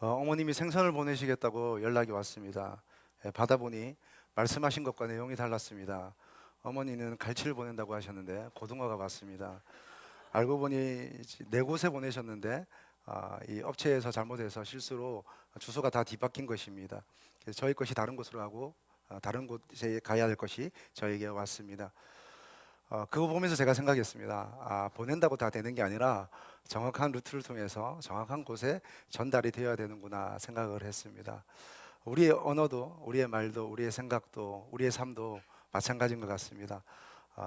어머님이 생선을 보내시겠다고 연락이 왔습니다. 받아보니 말씀하신 것과 내용이 달랐습니다. 어머니는 갈치를 보낸다고 하셨는데 고등어가 왔습니다. 알고 보니 네 곳에 보내셨는데 이 업체에서 잘못해서 실수로 주소가 다 뒤바뀐 것입니다. 그래서 저희 것이 다른 곳으로 하고 다른 곳에 가야 할 것이 저에게 왔습니다. 그거 보면서 제가 생각했습니다. 보낸다고 다 되는 게 아니라 정확한 루트를 통해서 정확한 곳에 전달이 되어야 되는구나 생각을 했습니다. 우리의 언어도, 우리의 말도, 우리의 생각도, 우리의 삶도 마찬가지인 것 같습니다.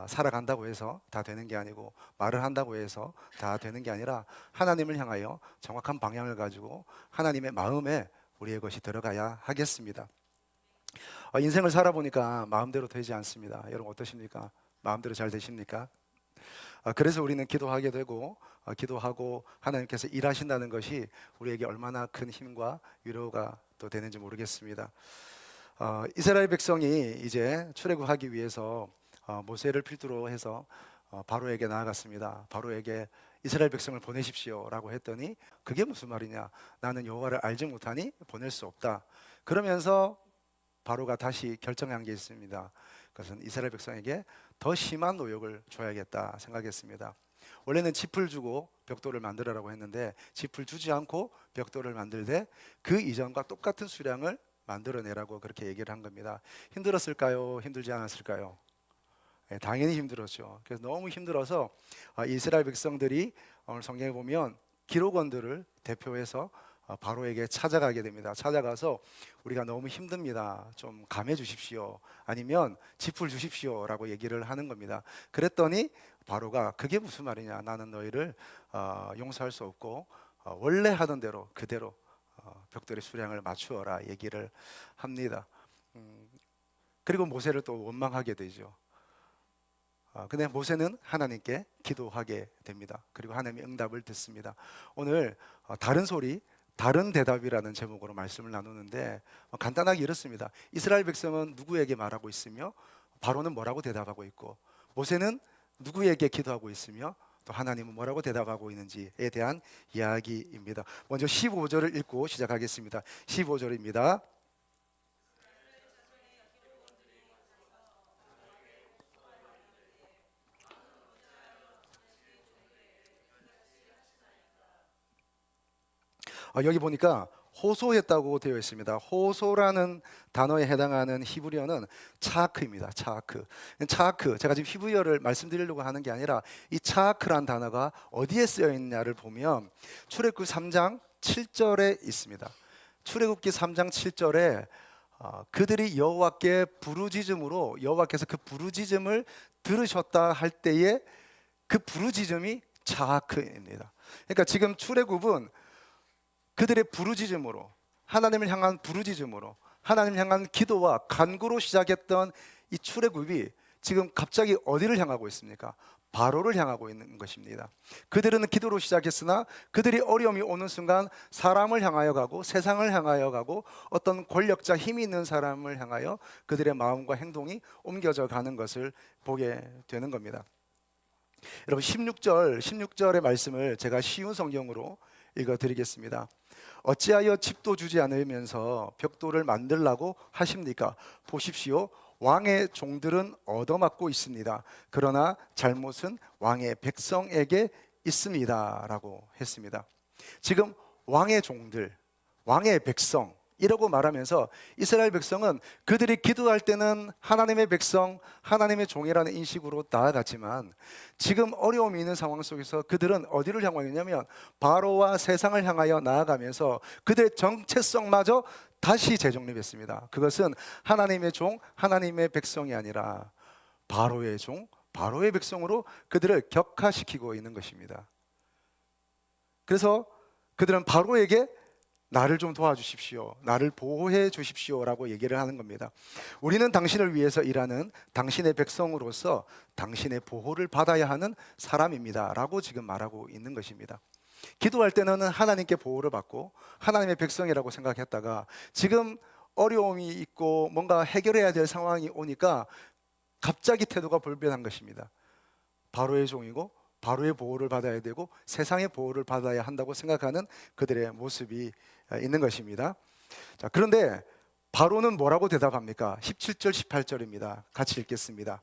살아간다고 해서 다 되는 게 아니고, 말을 한다고 해서 다 되는 게 아니라 하나님을 향하여 정확한 방향을 가지고 하나님의 마음에 우리의 것이 들어가야 하겠습니다. 인생을 살아보니까 마음대로 되지 않습니다. 여러분 어떠십니까? 마음대로 잘 되십니까? 그래서 우리는 기도하게 되고, 기도하고 하나님께서 일하신다는 것이 우리에게 얼마나 큰 힘과 위로가 또 되는지 모르겠습니다. 이스라엘 백성이 이제 출애굽하기 위해서 모세를 필두로 해서 바로에게 나아갔습니다. 바로에게 이스라엘 백성을 보내십시오라고 했더니 그게 무슨 말이냐? 나는 여호와를 알지 못하니 보낼 수 없다. 그러면서 바로가 다시 결정한 게 있습니다. 그것은 이스라엘 백성에게 더 심한 노역을 줘야겠다 생각했습니다. 원래는 짚을 주고 벽돌을 만들어라고 했는데 짚을 주지 않고 벽돌을 만들되 그 이전과 똑같은 수량을 만들어내라고 그렇게 얘기를 한 겁니다. 힘들었을까요? 힘들지 않았을까요? 당연히 힘들었죠. 그래서 너무 힘들어서 이스라엘 백성들이 오늘 성경에 보면 기록원들을 대표해서 바로에게 찾아가게 됩니다. 찾아가서 우리가 너무 힘듭니다. 좀 감해 주십시오. 아니면 짚을 주십시오. 라고 얘기를 하는 겁니다. 그랬더니 바로가 그게 무슨 말이냐? 나는 너희를 용서할 수 없고 원래 하던 대로 그대로 벽돌의 수량을 맞추어라 얘기를 합니다. 그리고 모세를 또 원망하게 되죠. 근데 모세는 하나님께 기도하게 됩니다. 그리고 하나님이 응답을 듣습니다. 오늘 다른 소리 다른 대답이라는 제목으로 말씀을 나누는데 간단하게 이렇습니다. 이스라엘 백성은 누구에게 말하고 있으며 바로는 뭐라고 대답하고 있고, 모세는 누구에게 기도하고 있으며 또 하나님은 뭐라고 대답하고 있는지에 대한 이야기입니다. 먼저 15절을 읽고 시작하겠습니다. 15절입니다. 여기 보니까 호소했다고 되어 있습니다. 호소라는 단어에 해당하는 히브리어는 차크입니다. 차크. 제가 지금 히브리어를 말씀드리려고 하는 게 아니라 이 차크란 단어가 어디에 쓰여 있냐를 보면 출애굽기 3장 7절에 있습니다. 출애굽기 3장 7절에 그들이 여호와께 부르짖음으로 여호와께서 그 부르짖음을 들으셨다 할 때에 그 부르짖음이 차크입니다. 그러니까 지금 출애굽은 그들의 부르짖음으로, 하나님을 향한 부르짖음으로, 하나님을 향한 기도와 간구로 시작했던 이 출애굽이 지금 갑자기 어디를 향하고 있습니까? 바로를 향하고 있는 것입니다. 그들은 기도로 시작했으나 그들이 어려움이 오는 순간 사람을 향하여 가고 세상을 향하여 가고 어떤 권력자, 힘이 있는 사람을 향하여 그들의 마음과 행동이 옮겨져 가는 것을 보게 되는 겁니다. 여러분 16절의 말씀을 제가 쉬운 성경으로 읽어드리겠습니다. 어찌하여 집도 주지 않으면서 벽돌을 만들라고 하십니까? 보십시오. 왕의 종들은 얻어맞고 있습니다. 그러나 잘못은 왕의 백성에게 있습니다. 라고 했습니다. 지금 왕의 종들, 왕의 백성 이라고 말하면서 이스라엘 백성은 그들이 기도할 때는 하나님의 백성, 하나님의 종이라는 인식으로 나아갔지만 지금 어려움이 있는 상황 속에서 그들은 어디를 향하고 있냐면 바로와 세상을 향하여 나아가면서 그들의 정체성마저 다시 재정립했습니다. 그것은 하나님의 종, 하나님의 백성이 아니라 바로의 종, 바로의 백성으로 그들을 격화시키고 있는 것입니다. 그래서 그들은 바로에게 나를 좀 도와주십시오, 나를 보호해 주십시오 라고 얘기를 하는 겁니다. 우리는 당신을 위해서 일하는 당신의 백성으로서 당신의 보호를 받아야 하는 사람입니다 라고 지금 말하고 있는 것입니다. 기도할 때는 하나님께 보호를 받고 하나님의 백성이라고 생각했다가 지금 어려움이 있고 뭔가 해결해야 될 상황이 오니까 갑자기 태도가 불변한 것입니다. 바로의 종이고 바로의 보호를 받아야 되고 세상의 보호를 받아야 한다고 생각하는 그들의 모습이 있는 것입니다. 자, 그런데 바로는 뭐라고 대답합니까? 17절 18절입니다. 같이 읽겠습니다.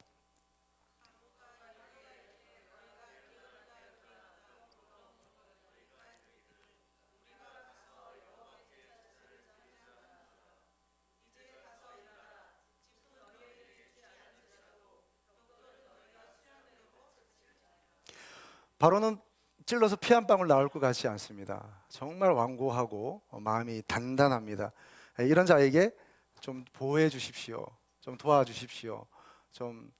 바로는 찔러서 피 한 방울 나올 것 같지 않습니다. 정말 완고하고 마음이 단단합니다. 이런 자에게 좀 보호해 주십시오. 좀 도와주십시오. 좀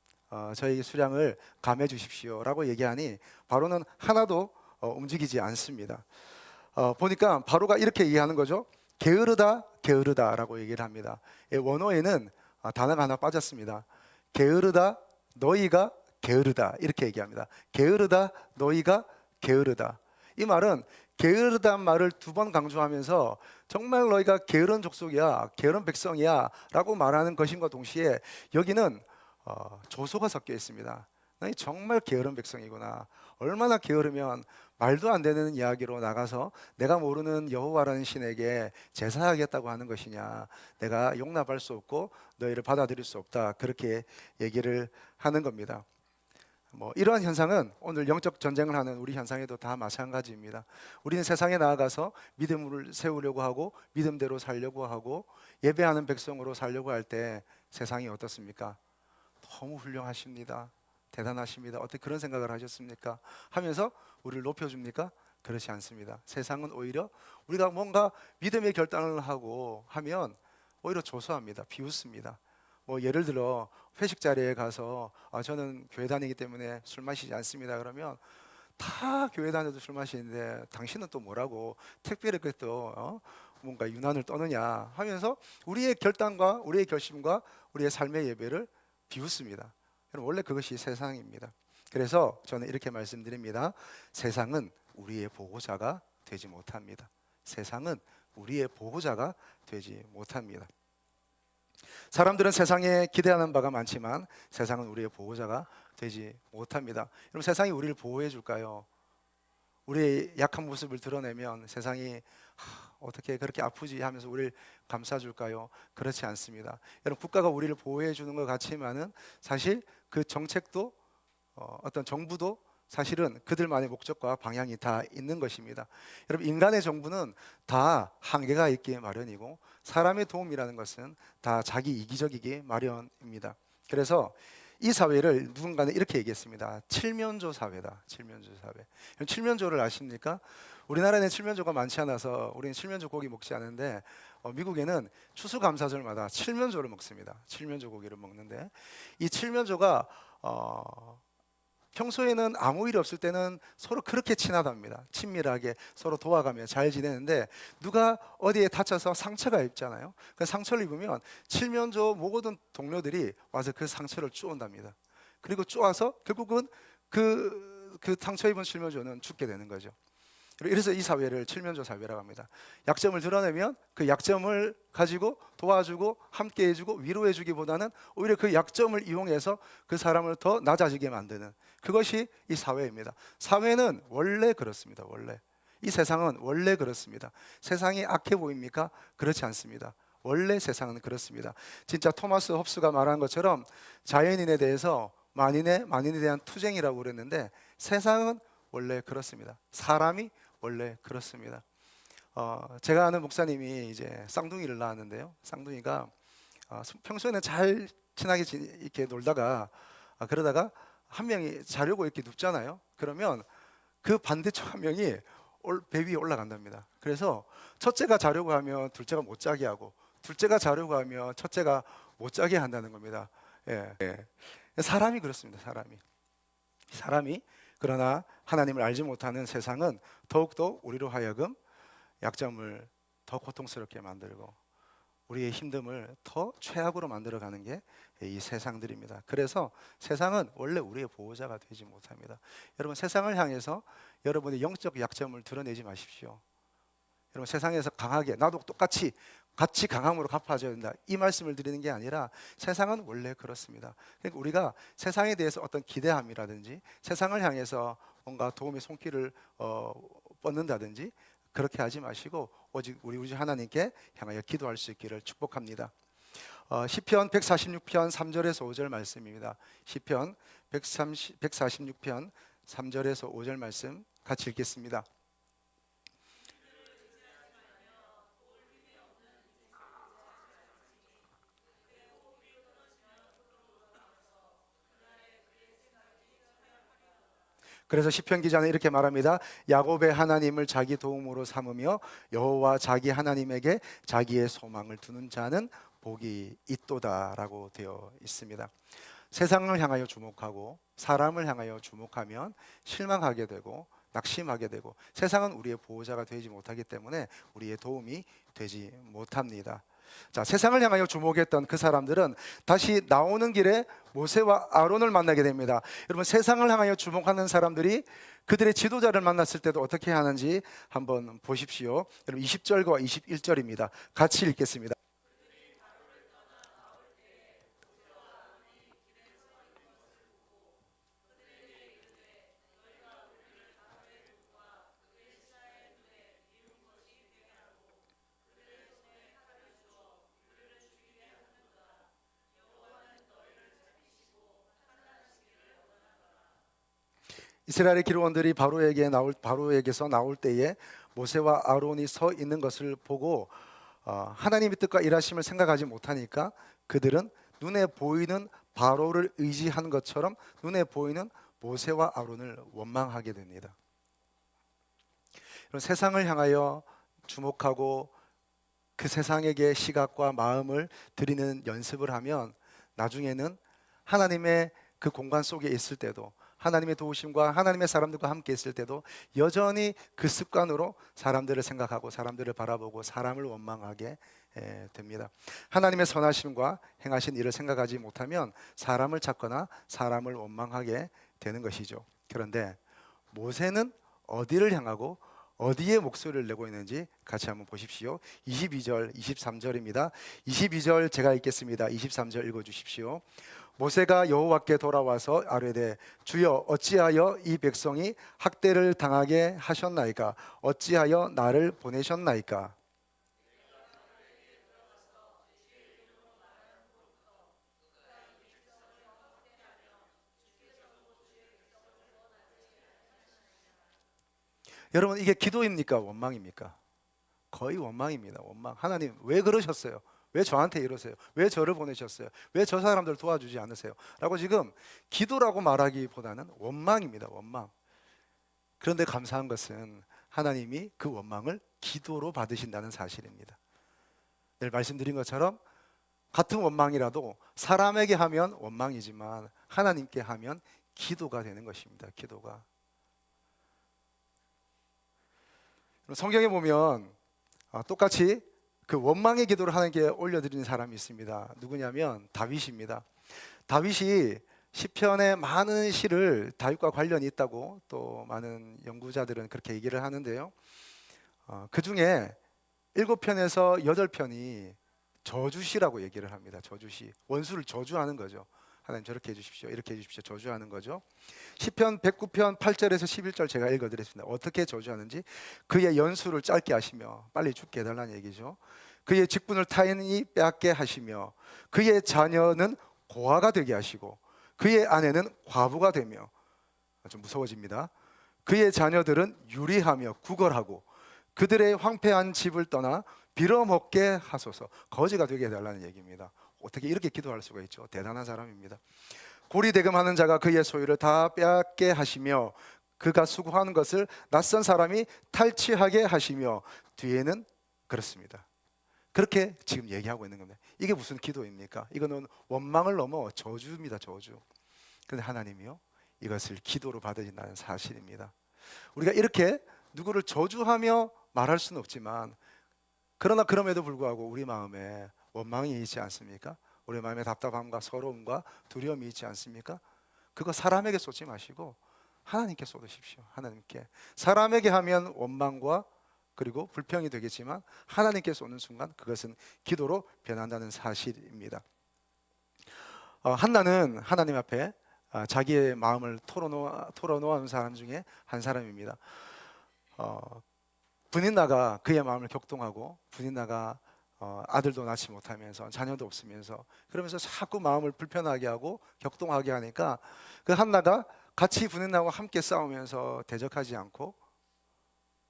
저희 수량을 감해 주십시오라고 얘기하니 바로는 하나도 움직이지 않습니다. 보니까 바로가 이렇게 얘기하는 거죠. 게으르다, 게으르다라고 얘기를 합니다. 원어에는 단어가 하나 빠졌습니다. 게으르다, 너희가 게으르다 이렇게 얘기합니다. 게으르다, 너희가 게으르다. 이 말은 게으르다는 말을 두 번 강조하면서 정말 너희가 게으른 족속이야, 게으른 백성이야 라고 말하는 것임과 동시에 여기는 조소가 섞여 있습니다. 너희 정말 게으른 백성이구나. 얼마나 게으르면 말도 안 되는 이야기로 나가서 내가 모르는 여호와라는 신에게 제사하겠다고 하는 것이냐. 내가 용납할 수 없고 너희를 받아들일 수 없다. 그렇게 얘기를 하는 겁니다. 이러한 현상은 오늘 영적 전쟁을 하는 우리 현상에도 다 마찬가지입니다. 우리는 세상에 나아가서 믿음을 세우려고 하고 믿음대로 살려고 하고 예배하는 백성으로 살려고 할 때 세상이 어떻습니까? 너무 훌륭하십니다. 대단하십니다. 어떻게 그런 생각을 하셨습니까? 하면서 우리를 높여줍니까? 그렇지 않습니다. 세상은 오히려 우리가 뭔가 믿음의 결단을 하고 하면 오히려 조소합니다. 비웃습니다. 예를 들어 회식 자리에 가서 저는 교회 다니기 때문에 술 마시지 않습니다. 그러면 다 교회 다녀도 술 마시는데 당신은 또 뭐라고 특별히 또 뭔가 유난을 떠느냐 하면서 우리의 결단과 우리의 결심과 우리의 삶의 예배를 비웃습니다. 원래 그것이 세상입니다. 그래서 저는 이렇게 말씀드립니다. 세상은 우리의 보호자가 되지 못합니다. 세상은 우리의 보호자가 되지 못합니다. 사람들은 세상에 기대하는 바가 많지만 세상은 우리의 보호자가 되지 못합니다. 여러분, 세상이 우리를 보호해 줄까요? 우리의 약한 모습을 드러내면 세상이 어떻게 그렇게 아프지 하면서 우리를 감싸줄까요? 그렇지 않습니다. 여러분, 국가가 우리를 보호해 주는 것 같지만은 사실 그 정책도 어떤 정부도 사실은 그들만의 목적과 방향이 다 있는 것입니다. 여러분, 인간의 정부는 다 한계가 있기 마련이고 사람의 도움이라는 것은 다 자기 이기적이기 마련입니다. 그래서 이 사회를 누군가는 이렇게 얘기했습니다. 칠면조 사회다. 칠면조 사회. 칠면조를 아십니까? 우리나라에는 칠면조가 많지 않아서 우리는 칠면조 고기 먹지 않는데 미국에는 추수감사절마다 칠면조를 먹습니다. 칠면조 고기를 먹는데 이 칠면조가 평소에는 아무 일 없을 때는 서로 그렇게 친하답니다. 친밀하게 서로 도와가며 잘 지내는데 누가 어디에 다쳐서 상처가 입잖아요. 그 상처를 입으면 칠면조 모든 동료들이 와서 그 상처를 쪼은답니다. 그리고 쪼아서 결국은 그 상처 입은 칠면조는 죽게 되는 거죠. 그래서 이 사회를 칠면조 사회라고 합니다. 약점을 드러내면 그 약점을 가지고 도와주고 함께 해주고 위로해주기보다는 오히려 그 약점을 이용해서 그 사람을 더 낮아지게 만드는 그것이 이 사회입니다. 사회는 원래 그렇습니다. 원래 이 세상은 원래 그렇습니다. 세상이 악해 보입니까? 그렇지 않습니다. 원래 세상은 그렇습니다. 진짜 토마스 홉스가 말한 것처럼 자연인에 대해서 만인에 대한 투쟁이라고 그랬는데 세상은 원래 그렇습니다. 사람이 원래 그렇습니다. 제가 아는 목사님이 이제 쌍둥이를 낳았는데요. 쌍둥이가 평소에는 잘 친하게 이렇게 놀다가 그러다가 한 명이 자려고 이렇게 눕잖아요. 그러면 그 반대쪽 한 명이 배 위에 올라간답니다. 그래서 첫째가 자려고 하면 둘째가 못 자게 하고 둘째가 자려고 하면 첫째가 못 자게 한다는 겁니다. 예. 사람이 그렇습니다. 사람이 그러나 하나님을 알지 못하는 세상은 더욱더 우리로 하여금 약점을 더 고통스럽게 만들고 우리의 힘듦을 더 최악으로 만들어가는 게 이 세상들입니다. 그래서 세상은 원래 우리의 보호자가 되지 못합니다. 여러분, 세상을 향해서 여러분의 영적 약점을 드러내지 마십시오. 여러분, 세상에서 강하게 나도 똑같이 같이 강함으로 갚아줘야 된다 이 말씀을 드리는 게 아니라 세상은 원래 그렇습니다. 그러니까 우리가 세상에 대해서 어떤 기대함이라든지 세상을 향해서 뭔가 도움의 손길을 뻗는다든지 그렇게 하지 마시고 오직 우리 주 하나님께 향하여 기도할 수 있기를 축복합니다. 시편 146편 3절에서 5절 말씀입니다. 시편 146편 3절에서 5절 말씀 같이 읽겠습니다. 그래서 시편 기자는 이렇게 말합니다. 야곱의 하나님을 자기 도움으로 삼으며 여호와 자기 하나님에게 자기의 소망을 두는 자는 복이 있도다라고 되어 있습니다. 세상을 향하여 주목하고 사람을 향하여 주목하면 실망하게 되고 낙심하게 되고 세상은 우리의 보호자가 되지 못하기 때문에 우리의 도움이 되지 못합니다. 자, 세상을 향하여 주목했던 그 사람들은 다시 나오는 길에 모세와 아론을 만나게 됩니다. 여러분, 세상을 향하여 주목하는 사람들이 그들의 지도자를 만났을 때도 어떻게 하는지 한번 보십시오. 여러분, 20절과 21절입니다. 같이 읽겠습니다. 이스라엘의 기록원들이 바로에게서 나올 때에 모세와 아론이 서 있는 것을 보고 하나님의 뜻과 일하심을 생각하지 못하니까 그들은 눈에 보이는 바로를 의지한 것처럼 눈에 보이는 모세와 아론을 원망하게 됩니다. 세상을 향하여 주목하고 그 세상에게 시각과 마음을 드리는 연습을 하면 나중에는 하나님의 그 공간 속에 있을 때도 하나님의 도우심과 하나님의 사람들과 함께 있을 때도 여전히 그 습관으로 사람들을 생각하고 사람들을 바라보고 사람을 원망하게 됩니다. 하나님의 선하심과 행하신 일을 생각하지 못하면 사람을 찾거나 사람을 원망하게 되는 것이죠. 그런데 모세는 어디를 향하고 어디에 목소리를 내고 있는지 같이 한번 보십시오. 22절, 23절입니다. 22절 제가 읽겠습니다. 23절 읽어주십시오. 모세가 여호와께 돌아와서 아뢰되 주여 어찌하여 이 백성이 학대를 당하게 하셨나이까? 어찌하여 나를 보내셨나이까? 여러분, 이게 기도입니까? 원망입니까? 거의 원망입니다. 원망. 하나님 왜 그러셨어요? 왜 저한테 이러세요? 왜 저를 보내셨어요? 왜 저 사람들 도와주지 않으세요? 라고 지금 기도라고 말하기보다는 원망입니다. 원망. 그런데 감사한 것은 하나님이 그 원망을 기도로 받으신다는 사실입니다. 늘 말씀드린 것처럼 같은 원망이라도 사람에게 하면 원망이지만 하나님께 하면 기도가 되는 것입니다. 기도가. 성경에 보면 똑같이 그 원망의 기도를 하나님께 올려드리는 사람이 있습니다. 누구냐면 다윗입니다. 다윗이 시편의 많은 시를 다윗과 관련이 있다고 또 많은 연구자들은 그렇게 얘기를 하는데요. 그 중에 7편에서 8편이 저주시라고 얘기를 합니다. 저주시. 원수를 저주하는 거죠. 하나님 저렇게 해주십시오, 이렇게 해주십시오, 저주하는 거죠. 시편 109편 8절에서 11절 제가 읽어드렸습니다. 어떻게 저주하는지. 그의 연수를 짧게 하시며 빨리 죽게 해달라는 얘기죠. 그의 직분을 타인이 빼앗게 하시며 그의 자녀는 고아가 되게 하시고 그의 아내는 과부가 되며, 좀 무서워집니다. 그의 자녀들은 유리하며 구걸하고 그들의 황폐한 집을 떠나 빌어먹게 하소서. 거지가 되게 해달라는 얘기입니다. 어떻게 이렇게 기도할 수가 있죠? 대단한 사람입니다. 고리대금하는 자가 그의 소유를 다 빼앗게 하시며 그가 수고하는 것을 낯선 사람이 탈취하게 하시며, 뒤에는 그렇습니다. 그렇게 지금 얘기하고 있는 겁니다. 이게 무슨 기도입니까? 이거는 원망을 넘어 저주입니다. 저주. 그런데 하나님이요, 이것을 기도로 받으신다는 사실입니다. 우리가 이렇게 누구를 저주하며 말할 수는 없지만, 그러나 그럼에도 불구하고 우리 마음에 원망이 있지 않습니까? 우리 마음에 답답함과 서러움과 두려움이 있지 않습니까? 그거 사람에게 쏟지 마시고 하나님께 쏟으십시오. 하나님께. 사람에게 하면 원망과 그리고 불평이 되겠지만 하나님께 쏟는 순간 그것은 기도로 변한다는 사실입니다. 한나는 하나님 앞에 자기의 마음을 털어놓은 사람 중에 한 사람입니다. 분인나가 그의 마음을 격동하고, 분인나가 아들도 낳지 못하면서 자녀도 없으면서 그러면서 자꾸 마음을 불편하게 하고 격동하게 하니까 그 한나가 같이 분인나와 함께 싸우면서 대적하지 않고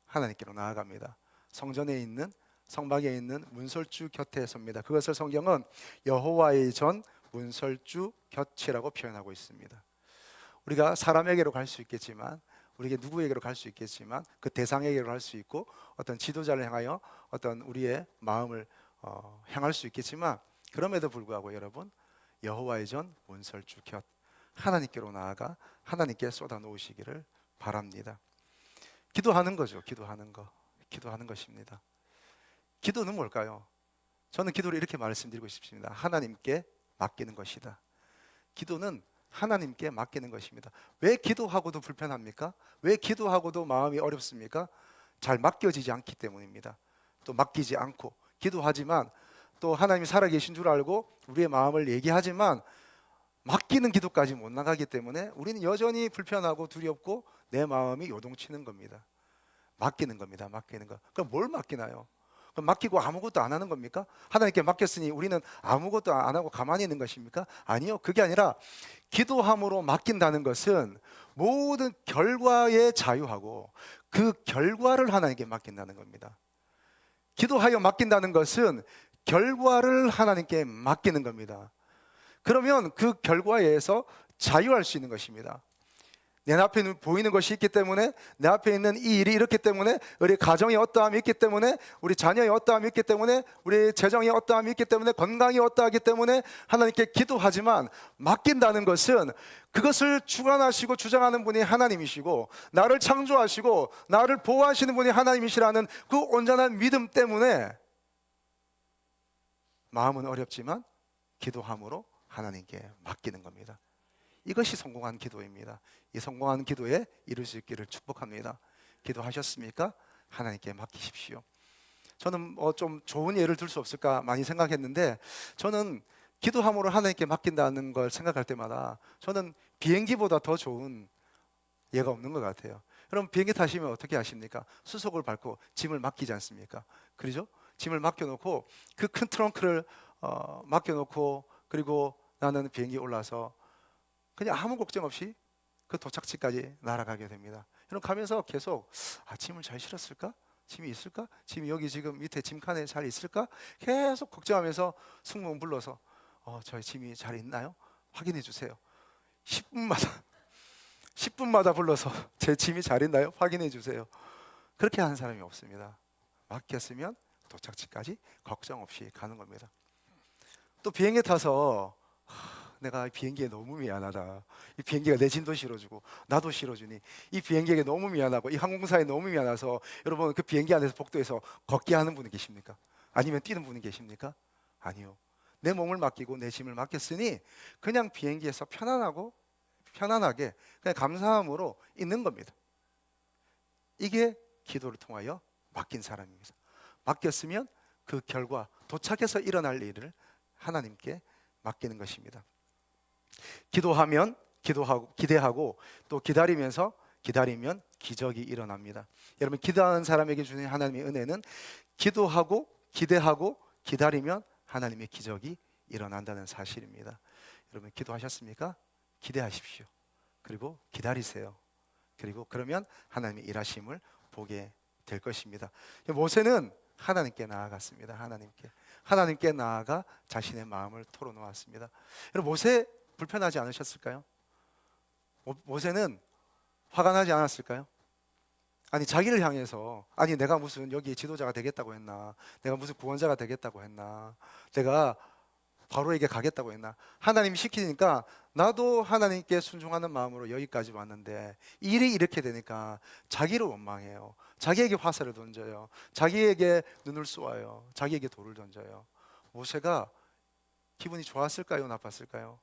하나님께로 나아갑니다. 성전에 있는, 성막에 있는 문설주 곁에 섭니다. 그것을 성경은 여호와의 전 문설주 곁이라고 표현하고 있습니다. 우리가 사람에게로 갈 수 있겠지만, 우리에게 누구에게로 갈 수 있겠지만, 그 대상에게로 갈 수 있고, 어떤 지도자를 향하여 어떤 우리의 마음을 향할 수 있겠지만, 그럼에도 불구하고 여러분, 여호와의 전 문설주 곁, 하나님께로 나아가 하나님께 쏟아 놓으시기를 바랍니다. 기도하는 거죠. 기도하는 것입니다. 기도는 뭘까요? 저는 기도를 이렇게 말씀드리고 싶습니다. 하나님께 맡기는 것이다. 기도는 하나님께 맡기는 것입니다. 왜 기도하고도 불편합니까? 왜 기도하고도 마음이 어렵습니까? 잘 맡겨지지 않기 때문입니다. 또 맡기지 않고 기도하지만, 또 하나님이 살아계신 줄 알고 우리의 마음을 얘기하지만 맡기는 기도까지 못 나가기 때문에 우리는 여전히 불편하고 두렵고 내 마음이 요동치는 겁니다. 맡기는 겁니다. 맡기는 거. 그럼 뭘 맡기나요? 그럼 맡기고 아무것도 안 하는 겁니까? 하나님께 맡겼으니 우리는 아무것도 안 하고 가만히 있는 것입니까? 아니요. 그게 아니라 기도함으로 맡긴다는 것은 모든 결과에 자유하고 그 결과를 하나님께 맡긴다는 겁니다. 기도하여 맡긴다는 것은 결과를 하나님께 맡기는 겁니다. 그러면 그 결과에서 자유할 수 있는 것입니다. 내 앞에 보이는 것이 있기 때문에, 내 앞에 있는 이 일이 이렇기 때문에, 우리 가정에 어떠함이 있기 때문에, 우리 자녀에 어떠함이 있기 때문에, 우리 재정에 어떠함이 있기 때문에, 건강이 어떠하기 때문에 하나님께 기도하지만, 맡긴다는 것은 그것을 주관하시고 주장하는 분이 하나님이시고, 나를 창조하시고 나를 보호하시는 분이 하나님이시라는 그 온전한 믿음 때문에 마음은 어렵지만 기도함으로 하나님께 맡기는 겁니다. 이것이 성공한 기도입니다. 이 성공한 기도에 이룰 수 있기를 축복합니다. 기도하셨습니까? 하나님께 맡기십시오. 저는 좀 좋은 예를 들 수 없을까 많이 생각했는데, 저는 기도함으로 하나님께 맡긴다는 걸 생각할 때마다 저는 비행기보다 더 좋은 예가 없는 것 같아요. 여러분, 비행기 타시면 어떻게 하십니까? 수속을 밟고 짐을 맡기지 않습니까? 그러죠? 짐을 맡겨놓고 그 큰 트렁크를 맡겨놓고, 그리고 나는 비행기에 올라서 그냥 아무 걱정 없이 그 도착지까지 날아가게 됩니다. 여러분, 가면서 계속 짐을 잘 실었을까? 짐이 있을까? 짐이 여기 지금 밑에 짐칸에 잘 있을까? 계속 걱정하면서 승무원 불러서 저희 짐이 잘 있나요? 확인해 주세요. 10분마다 불러서 제 짐이 잘 있나요? 확인해 주세요. 그렇게 하는 사람이 없습니다. 맡겼으면 도착지까지 걱정 없이 가는 겁니다. 또 비행기 타서 내가 이 비행기에 너무 미안하다. 이 비행기가 내 짐도 실어주고 나도 실어주니 이 비행기에게 너무 미안하고 이 항공사에 너무 미안해서, 여러분, 그 비행기 안에서 복도에서 걷게 하는 분이 계십니까? 아니면 뛰는 분이 계십니까? 아니요. 내 몸을 맡기고 내 짐을 맡겼으니 그냥 비행기에서 편안하게 그냥 감사함으로 있는 겁니다. 이게 기도를 통하여 맡긴 사람입니다. 맡겼으면 그 결과, 도착해서 일어날 일을 하나님께 맡기는 것입니다. 기도하면 기도하고 기대하고 또 기다리면 기적이 일어납니다. 여러분, 기도하는 사람에게 주는 하나님의 은혜는 기도하고 기대하고 기다리면 하나님의 기적이 일어난다는 사실입니다. 여러분, 기도하셨습니까? 기대하십시오. 그리고 기다리세요. 그리고 그러면 하나님의 일하심을 보게 될 것입니다. 모세는 하나님께 나아갔습니다. 하나님께 나아가 자신의 마음을 털어놓았습니다. 여러분, 모세 불편하지 않으셨을까요? 모세는 화가 나지 않았을까요? 아니, 자기를 향해서, 아니, 내가 무슨 여기 지도자가 되겠다고 했나? 내가 무슨 구원자가 되겠다고 했나? 내가 바로에게 가겠다고 했나? 하나님이 시키니까 나도 하나님께 순종하는 마음으로 여기까지 왔는데 일이 이렇게 되니까 자기를 원망해요. 자기에게 화살을 던져요. 자기에게 눈을 쏘아요. 자기에게 돌을 던져요. 모세가 기분이 좋았을까요? 나빴을까요?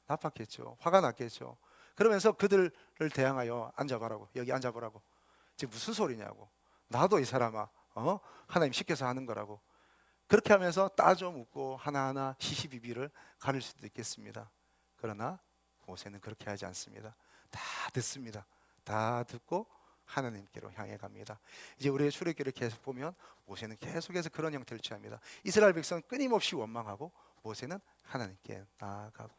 나빴겠죠. 화가 났겠죠. 그러면서 그들을 대항하여 앉아보라고, 여기 앉아보라고. 지금 무슨 소리냐고. 나도 이 사람아, 하나님 시켜서 하는 거라고. 그렇게 하면서 따져 묻고 하나하나 시시비비를 가릴 수도 있겠습니다. 그러나 모세는 그렇게 하지 않습니다. 다 듣습니다. 다 듣고 하나님께로 향해 갑니다. 이제 우리의 출애굽기를 계속 보면 모세는 계속해서 그런 형태를 취합니다. 이스라엘 백성은 끊임없이 원망하고 모세는 하나님께 나아가고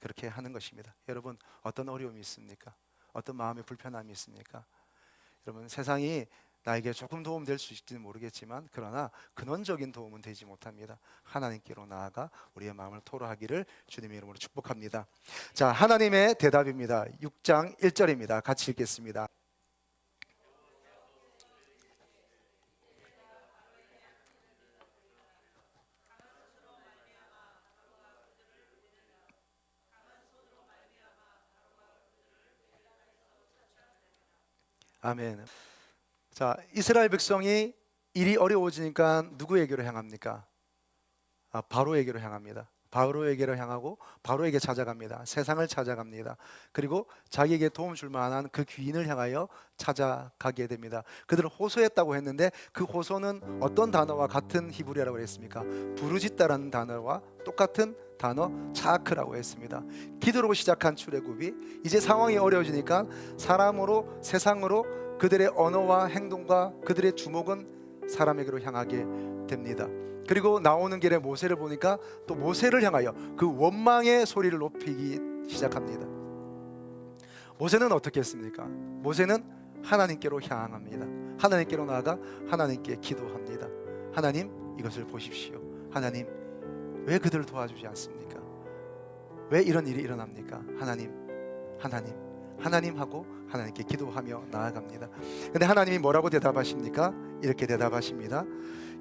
그렇게 하는 것입니다. 여러분, 어떤 어려움이 있습니까? 어떤 마음의 불편함이 있습니까? 여러분, 세상이 나에게 조금 도움 될 수 있을지는 모르겠지만 그러나 근원적인 도움은 되지 못합니다. 하나님께로 나아가 우리의 마음을 토로하기를 주님의 이름으로 축복합니다. 자, 하나님의 대답입니다. 6장 1절입니다. 같이 읽겠습니다. 아멘. 자, 이스라엘 백성이 일이 어려워지니까 누구에게로 향합니까? 바로에게로 향합니다. 바로에게로 향하고 바로에게 찾아갑니다. 세상을 찾아갑니다. 그리고 자기에게 도움 줄 만한 그 귀인을 향하여 찾아가게 됩니다. 그들은 호소했다고 했는데 그 호소는 어떤 단어와 같은 히브리어라고 했습니까? 부르짖다라는 단어와 똑같은 단어 차크라고 했습니다. 기도로 시작한 출애굽이 이제 상황이 어려워지니까 사람으로, 세상으로 그들의 언어와 행동과 그들의 주목은 사람에게로 향하게 됩니다. 그리고 나오는 길에 모세를 보니까 또 모세를 향하여 그 원망의 소리를 높이기 시작합니다. 모세는 어떻게 했습니까? 모세는 하나님께로 향합니다. 하나님께로 나아가 하나님께 기도합니다. 하나님, 이것을 보십시오. 하나님, 왜 그들을 도와주지 않습니까? 왜 이런 일이 일어납니까? 하나님 하고 하나님께 기도하며 나아갑니다. 근데 하나님이 뭐라고 대답하십니까? 이렇게 대답하십니다.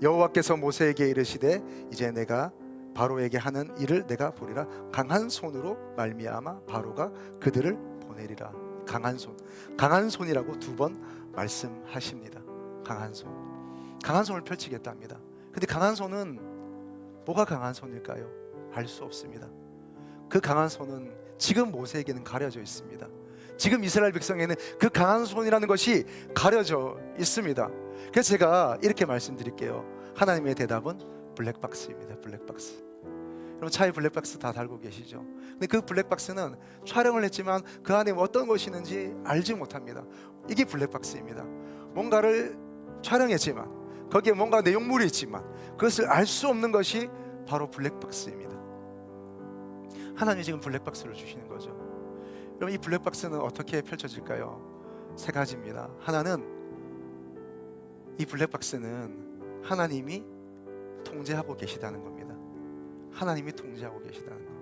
여호와께서 모세에게 이르시되 이제 내가 바로에게 하는 일을 내가 보리라. 강한 손으로 말미암아 바로가 그들을 보내리라. 강한 손이라고 2번 말씀하십니다. 강한 손을 펼치겠답니다. 근데 강한 손은 뭐가 강한 손일까요? 알 수 없습니다. 그 강한 손은 지금 모세에게는 가려져 있습니다. 지금 이스라엘 백성에는 그 강한 손이라는 것이 가려져 있습니다. 그래서 제가 이렇게 말씀드릴게요. 하나님의 대답은 블랙박스입니다. 블랙박스. 여러분, 차에 블랙박스 다 달고 계시죠? 근데 그 블랙박스는 촬영을 했지만 그 안에 어떤 것이 있는지 알지 못합니다. 이게 블랙박스입니다. 뭔가를 촬영했지만 거기에 뭔가 내용물이 있지만 그것을 알 수 없는 것이 바로 블랙박스입니다. 하나님이 지금 블랙박스를 주시는 거죠. 여러분, 이 블랙박스는 어떻게 펼쳐질까요? 3가지입니다. 하나는, 이 블랙박스는 하나님이 통제하고 계시다는 겁니다. 하나님이 통제하고 계시다는 것.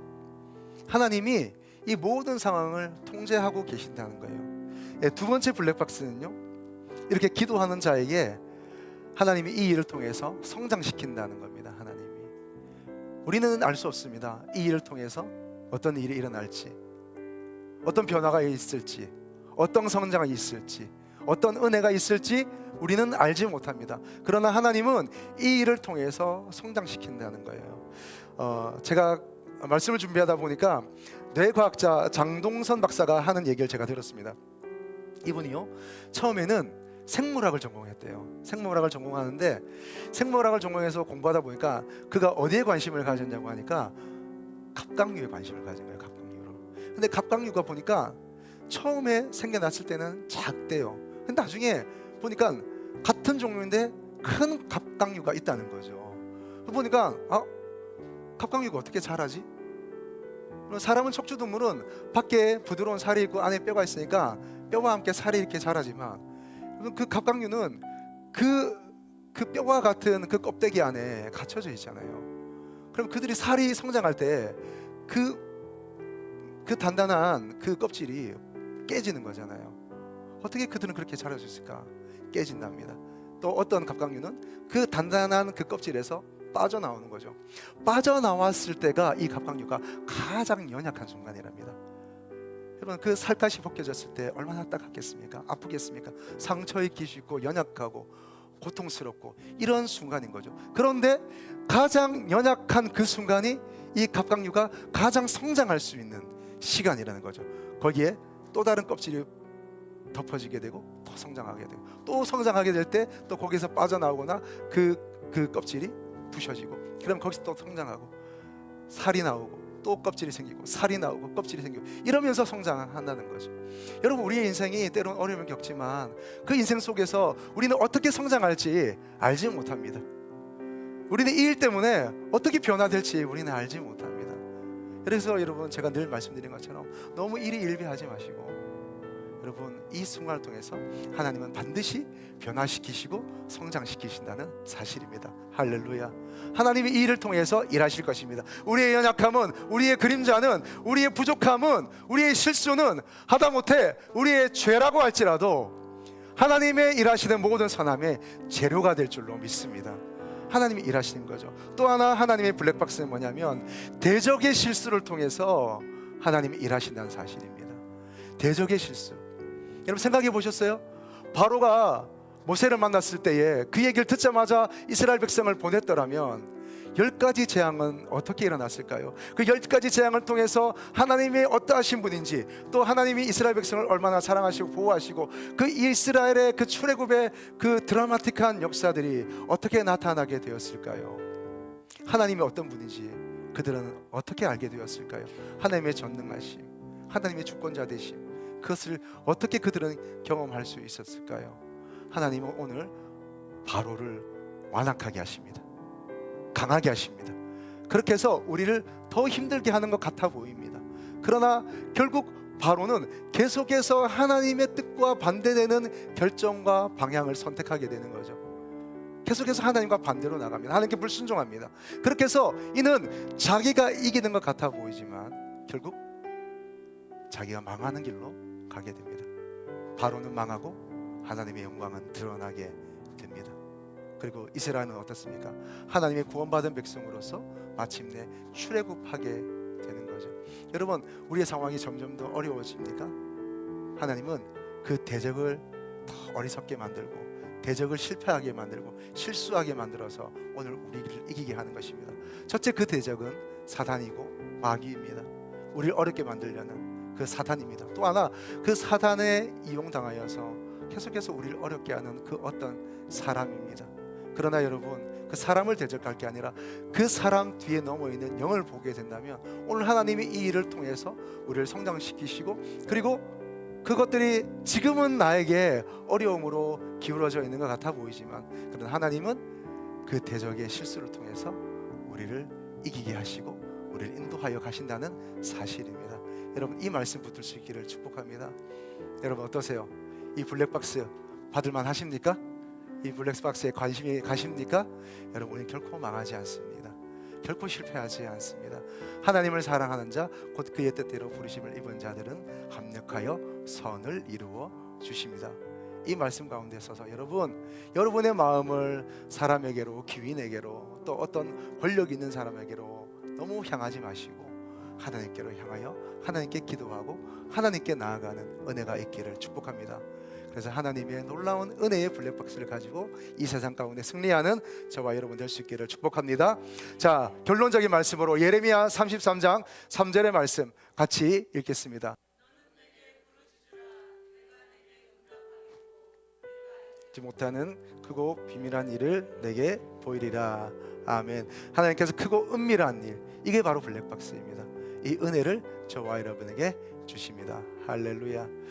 하나님이 이 모든 상황을 통제하고 계신다는 거예요. 2번째 블랙박스는요, 이렇게 기도하는 자에게 하나님이 이 일을 통해서 성장시킨다는 겁니다. 하나님이. 우리는 알 수 없습니다. 이 일을 통해서 어떤 일이 일어날지, 어떤 변화가 있을지, 어떤 성장이 있을지, 어떤 은혜가 있을지 우리는 알지 못합니다. 그러나 하나님은 이 일을 통해서 성장시킨다는 거예요. 제가 말씀을 준비하다 보니까 뇌과학자 장동선 박사가 하는 얘기를 제가 들었습니다. 이분이요, 처음에는 생물학을 전공했대요. 생물학을 전공하는데 생물학을 전공해서 공부하다 보니까 그가 어디에 관심을 가졌냐고 하니까 갑각류에 관심을 가진 거예요. 갑각류로. 근데 갑각류가 보니까 처음에 생겨났을 때는 작대요. 근데 나중에 보니까 같은 종류인데 큰 갑각류가 있다는 거죠. 보니까 갑각류가 어떻게 자라지? 사람은 척추동물은 밖에 부드러운 살이 있고 안에 뼈가 있으니까 뼈와 함께 살이 이렇게 자라지만 그 갑각류는 그 뼈와 같은 그 껍데기 안에 갇혀져 있잖아요. 그럼 그들이 살이 성장할 때 그 단단한 그 껍질이 깨지는 거잖아요. 어떻게 그들은 그렇게 자랄 수 있을까? 깨진답니다. 또 어떤 갑각류는 그 단단한 그 껍질에서 빠져나오는 거죠. 빠져나왔을 때가 이 갑각류가 가장 연약한 순간이랍니다. 여러분, 그 살갗이 벗겨졌을 때 얼마나 따갑겠습니까? 아프겠습니까? 상처 입기 쉽고 연약하고 고통스럽고 이런 순간인 거죠. 그런데 가장 연약한 그 순간이 이 갑각류가 가장 성장할 수 있는 시간이라는 거죠. 거기에 또 다른 껍질이 덮어지게 되고 또 성장하게 되고 또 성장하게 될 때 또 거기서 빠져나오거나 그 껍질이 부셔지고 그럼 거기서 또 성장하고 살이 나오고 또 껍질이 생기고 살이 나오고 껍질이 생기고 이러면서 성장한다는 거죠. 여러분, 우리의 인생이 때론 어려움을 겪지만 그 인생 속에서 우리는 어떻게 성장할지 알지 못합니다. 우리는 이 일 때문에 어떻게 변화될지 우리는 알지 못합니다. 그래서 여러분, 제가 늘 말씀드린 것처럼 너무 일이 일비하지 마시고, 여러분, 이 순간을 통해서 하나님은 반드시 변화시키시고 성장시키신다는 사실입니다. 할렐루야. 하나님이 이 일을 통해서 일하실 것입니다. 우리의 연약함은, 우리의 그림자는, 우리의 부족함은, 우리의 실수는 하다못해 우리의 죄라고 할지라도 하나님의 일하시는 모든 선함의 재료가 될 줄로 믿습니다. 하나님이 일하시는 거죠. 또 하나 하나님의 블랙박스는 뭐냐면 대적의 실수를 통해서 하나님이 일하신다는 사실입니다. 대적의 실수. 여러분, 생각해 보셨어요? 바로가 모세를 만났을 때에 그 얘기를 듣자마자 이스라엘 백성을 보냈더라면 10가지 재앙은 어떻게 일어났을까요? 그 10가지 재앙을 통해서 하나님의 어떠하신 분인지, 또 하나님이 이스라엘 백성을 얼마나 사랑하시고 보호하시고 그 이스라엘의 그 출애굽의 그 드라마틱한 역사들이 어떻게 나타나게 되었을까요? 하나님이 어떤 분인지 그들은 어떻게 알게 되었을까요? 하나님의 전능하심, 하나님의 주권자 되심, 그것을 어떻게 그들은 경험할 수 있었을까요? 하나님은 오늘 바로를 완악하게 하십니다. 강하게 하십니다. 그렇게 해서 우리를 더 힘들게 하는 것 같아 보입니다. 그러나 결국 바로는 계속해서 하나님의 뜻과 반대되는 결정과 방향을 선택하게 되는 거죠. 계속해서 하나님과 반대로 나갑니다. 하나님께 불순종합니다. 그렇게 해서 이는 자기가 이기는 것 같아 보이지만 결국 자기가 망하는 길로 가게 됩니다. 바로는 망하고 하나님의 영광은 드러나게 됩니다. 그리고 이스라엘은 어떻습니까? 하나님의 구원받은 백성으로서 마침내 출애굽하게 되는 거죠. 여러분, 우리의 상황이 점점 더 어려워집니까? 하나님은 그 대적을 더 어리석게 만들고 대적을 실패하게 만들고 실수하게 만들어서 오늘 우리를 이기게 하는 것입니다. 첫째, 그 대적은 사단이고 마귀입니다. 우리를 어렵게 만들려는 그 사단입니다. 또 하나, 그 사단에 이용당하여서 계속해서 우리를 어렵게 하는 그 어떤 사람입니다. 그러나 여러분, 그 사람을 대적할 게 아니라 그 사람 뒤에 넘어 있는 영을 보게 된다면 오늘 하나님이 이 일을 통해서 우리를 성장시키시고, 그리고 그것들이 지금은 나에게 어려움으로 기울어져 있는 것 같아 보이지만, 그러나 하나님은 그 대적의 실수를 통해서 우리를 이기게 하시고 우리를 인도하여 가신다는 사실입니다. 여러분, 이 말씀 붙들 수 있기를 축복합니다. 여러분, 어떠세요? 이 블랙박스 받을만 하십니까? 이 블랙박스에 관심이 가십니까? 여러분, 우리는 결코 망하지 않습니다. 결코 실패하지 않습니다. 하나님을 사랑하는 자, 곧 그의 뜻대로 부르심을 입은 자들은 합력하여 선을 이루어 주십니다. 이 말씀 가운데 서서 여러분의 마음을 사람에게로, 귀인에게로, 또 어떤 권력 있는 사람에게로 너무 향하지 마시고 하나님께로 향하여 하나님께 기도하고 하나님께 나아가는 은혜가 있기를 축복합니다. 그래서 하나님의 놀라운 은혜의 블랙박스를 가지고 이 세상 가운데 승리하는 저와 여러분 될 수 있기를 축복합니다. 자, 결론적인 말씀으로 예레미야 33장 3절의 말씀 같이 읽겠습니다. 못하는 크고 비밀한 일을 내게 보이리라. 아멘. 하나님께서 크고 은밀한 일, 이게 바로 블랙박스입니다. 이 은혜를 저와 여러분에게 주십니다. 할렐루야.